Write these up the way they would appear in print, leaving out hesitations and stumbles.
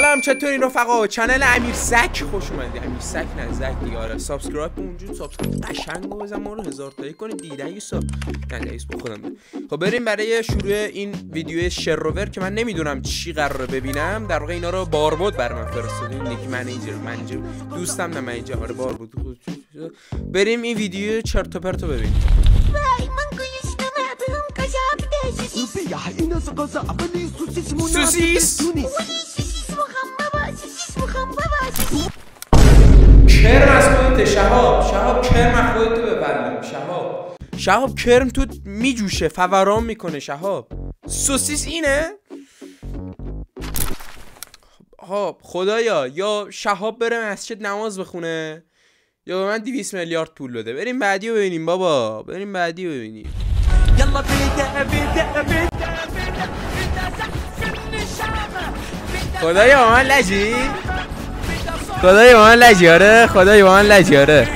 سلام، چطورین رفقا؟ چنل امیر زک خوش اومدید. امیر زک نه زک دیگه. آره سابسکرایب به اونجوری سابسکرایب قشنگو بزن، ما رو 1000 تایی کنید دیگه. نه با خودم بده. خب بریم برای شروع این ویدیو شروور که من نمیدونم چی قراره ببینم. در واقع اینا رو باربود بر من فرستادین. نیک منیجر دوستم نه منیجر. آره باربود. بریم این ویدیو چرت و پرتو ببینیم. سوسیس کرم از خودت شهاب کرم از خودت ببرم. شهاب کرم تو میجوشه، فوران میکنه. شهاب سوسیس اینه. خدایا یا شهاب بره مسجد نماز بخونه یا به من 200 میلیارد پول بده. بریم بعدی رو ببینیم بابا، بریم بعدی رو ببینیم. خدایا با من لجی؟ خدایا با من لجی؟ آره خدایا با من لجی؟ آره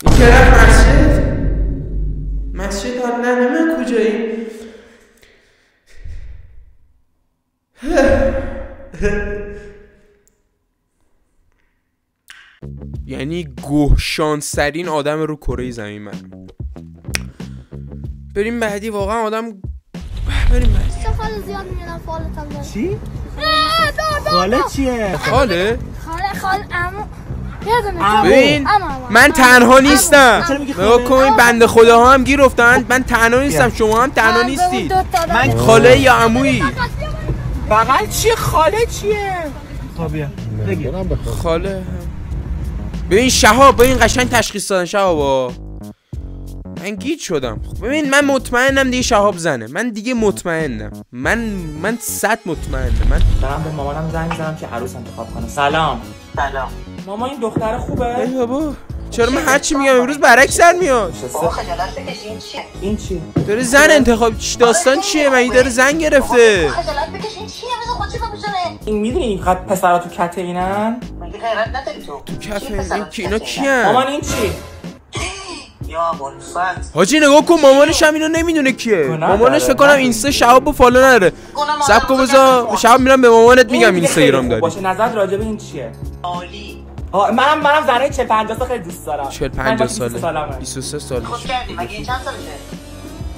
این که رفت مسجد هم نه من کجایی؟ یعنی گوهشانسرین آدم رو کره زمین من. بریم بعدی. واقعا آدم بریم بعدی. چه خاله زیاد میبینم فالتم داره. چی؟ خاله چیه؟ خاله عمو. ببین من تنها نیستم. نگاه کن این بنده خداها هم گیر افتن. من تنها نیستم، شما هم تنها نیستی. من خاله یا عمویی؟ بغل چیه؟ خاله چیه؟ بیا بگی خاله. ببین شهاب، ببین قشنگ تشخیص دادن شهابا. من گیج شدم. ببین من مطمئنم دیگه شهاب زنه. من دیگه مطمئنم. من 100 مطمئنم. من دارم به مامانم زنگ میزنم که عروس انتخاب کنه. سلام مامان، این دختر خوبه؟ ای بابا چرا من هر چی میگم امروز برعکس در میاد؟ بابا خجالت بکش. این چی؟ داره زن انتخاب. داستان چیه؟ من داره زن گرفته. خجالت بکش. این چیه؟ بذار خودش بپوشونه. این میدونی اینقدر پسرا تو کته اینن؟ مگه غیرت نداری تو کف این کی اینا کیان؟ مامان این چی؟ یا ابوالفضل حاجی نگاه کن، مامانش هم اینو نمیدونه کیه. مامانش فکر کنم اینستا شهاب فالو نداره. سبکو بذار شهاب میرم به مامانت میگم اینستاگرام داری. باشه نظر راجع به این چیه؟ عالی. منم زنای 40 50 سال خیلی دوست دارم. 40 50 ساله. 23 سالشه. خوب کردی. مگه این چند سالشه؟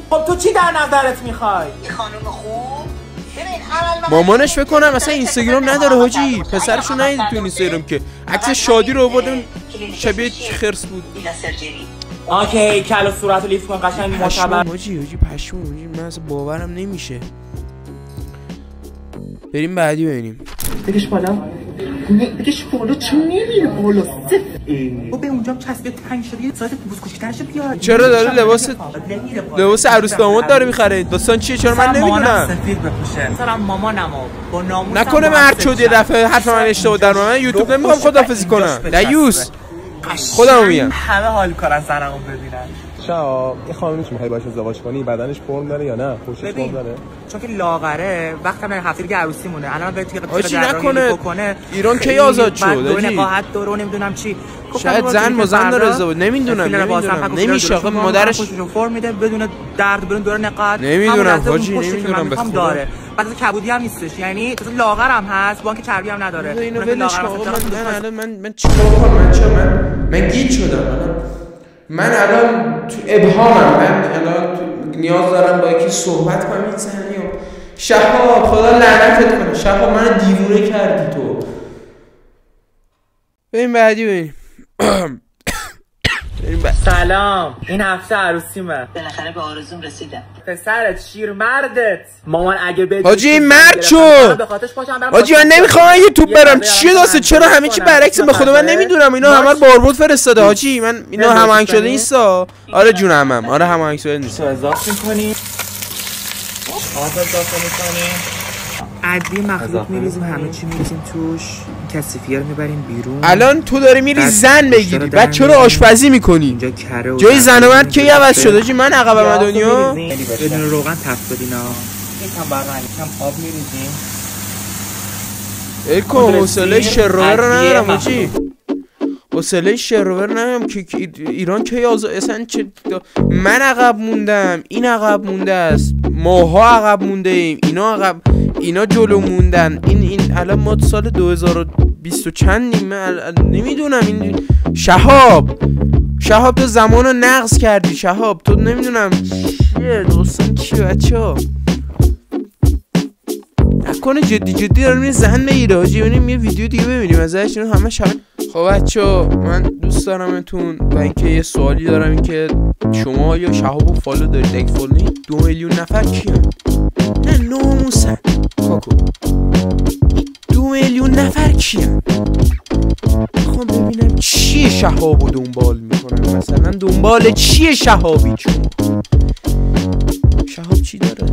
خب تو چی در نظرت میخوای؟ یه خانم خوب. ببین عمل مامانش فکر کنم اصلا اینستاگرام نداره حاجی. پسرشو ندید تو اینستاگرام که عکس شادی رو آوردن شبیه خرس بود. اوکی کلو صورتو لیفت کن قشنگ معتبر. حاجی پشمام حاجی، من اصلا باورم نمیشه. بریم بعدی ببینیم. بکش بالا. بکش بالا. چون نمیره بالا؟ او به اونجا چسبه تنگ شده. یه ساعت پوست کوچیک‌ترش بیار. چرا داره لباس عروس داماد داره میخره؟ داستان چیه؟ چرا من نمیدونم؟ سفید بپوشه. مثلا مامانمو با ناموسم نکنه مرد شد یه دفعه حرف من اشتباه در من یوتیوب نمیخوام خداحافظی کنم. دیوس خودمو میگم. همه حال کنن زنمو ببینن. شهاب این خانومی که میخوای باهاش ازدواج کنی بدنش فرم داره یا نه؟ خوشش فرم داره؟ چون که لاغره وقتی من هفته دیگه عروسی مونه. الان به تیغ نکنه ایران کی آزاد شد؟ نقاهت دارو نمیدونم چی. شاید زن با زن داره ازدواج. نمیدونم نمیشه. آخه مادرش فرم میده بدون درد بدون دور نقاهت. نمیدونم حاجی، نمیدونم بخوام داره. بعد کبودی هم نیستش، یعنی لاغرم هست با اینکه چربی هم نداره. اینو ولش کن. من چیکار کنم؟ من گیج شدم. من الان تو ابهامم. من الان نیاز دارم با یکی صحبت کنم. این زنی شهاب خدا لعنتت کنه. شهاب من دیوونه کردی تو. بریم بعدی بریم. سلام، این هفته عروسیمه. بالاخره به آرزوم رسیدم. پسرت شیر مردت. مامان اگه بدید حاجی این مرد شد. حاجی من نمیخوام یوتیوب برم. چیه داسته؟ چرا همه چی برعکس؟ به خدا من نمیدونم. اینا همه رو باربود فرستاده حاجی. من اینا هماهنگ شده نیستا. آره جون همم. آره هماهنگ شده نیست. اضافه می‌کنی. اضافه می‌کنی. عادی مخلوط میریزیم، همه چی میریزیم توش. کثیفی‌ها رو میبریم بیرون. الان تو داری میری زن بگیری، بعد چرا آشپزی میکنی؟ جای زن و مرد کی عوض شده؟ جی من عقبم دنیا. بدون روغن تفت بدینا. یکم برنامه، یکم آب میریزیم. الکو حوصله شروور رو ندارم آجی، حوصله شروور ندارم که ایران کی اصلا چه من عقب موندم، این عقب مونده است، ماها عقب مونده ایم، اینا عقب، اینا جلو موندن، این الان ما سال 2020 چندیم، من نمیدونم. این شهاب تو زمانو نقض کردی، شهاب تو نمیدونم چیه دوستان، چی بچه نکنه جدی دارم یه زن بگیره آجی. ببینیم یه ویدیو دیگه ببینیم ازش، اینو همه شب. خب بچه من دوست دارمتون و اینکه یه سوالی دارم، اینکه شما یا شهابو فالو دارید؟ اگه فالو نید 2 میلیون نفر کیان؟ نه ناموسن کاکو 2 میلیون نفر کیان؟ میخوام ببینم چیه شهابو دنبال میکنن، مثلا دنبال چیه شهابی؟ شهاب چی داره؟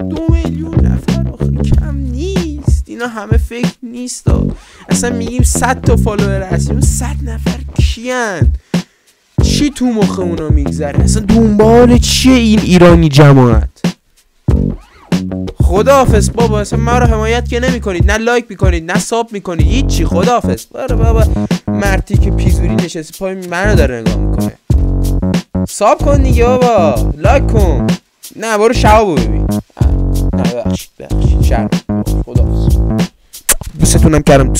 2 میلیون نفر آخه کم نیست، اینا همه فکر نیست اصلا. میگیم 100 تا فالوور هستیم، 100 نفر کیان؟ چی تو مخ اونا میگذره؟ اصلا دنبال چیه این ایرانی جماعت؟ خداحافظ بابا، اصلا ما رو حمایت که نمی کنید، نه لایک میکنید، نه ساب میکنید، هیچی. خداحافظ. برو بابا، مرتی که پیزوری نشسته پای منو داره نگاه میکنه. ساب کن دیگه بابا، لایک کن. نه برو شهابو ببین. نه بخشید شهاب. خداحافظ. دوستتونم کردم.